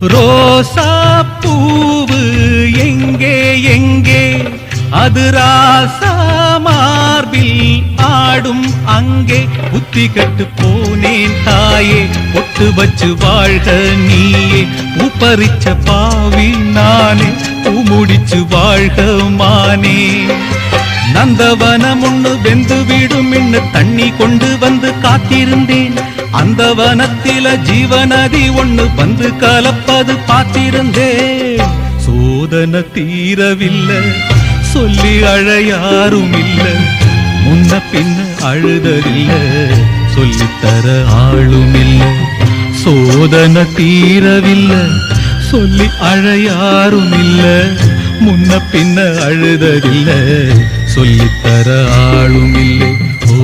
ரோசா பூவு எங்கே எங்கே அது ராசா மார்பில் ஆடும் அங்கே புத்தி கட்டு போனேன் தாயே பொட்டு வச்சு வாழ்க நீயே உப்பரிச்ச பாவி நானே முடிச்சு வாழ்க மானே நந்தவனம் ஒண்ணு வெந்து விடும் என்று தண்ணி கொண்டு வந்து காத்திருந்தேன் அந்த வனத்தில ஜீவநதி ஒண்ணு வந்து கலப்பது பார்த்திருந்தேன் சோதனை தீரவில்லை சொல்லி அழ யாரும் இல்ல முன்ன பின்ன அழுததில்ல சொல்லித்தர ஆளும் இல்ல சோதனை தீரவில்லை சொல்லி அழ யாரும் இல்ல முன்ன பின்ன அழுததில்ல சொல்லித்தர ஆளும் இல்லை ஓ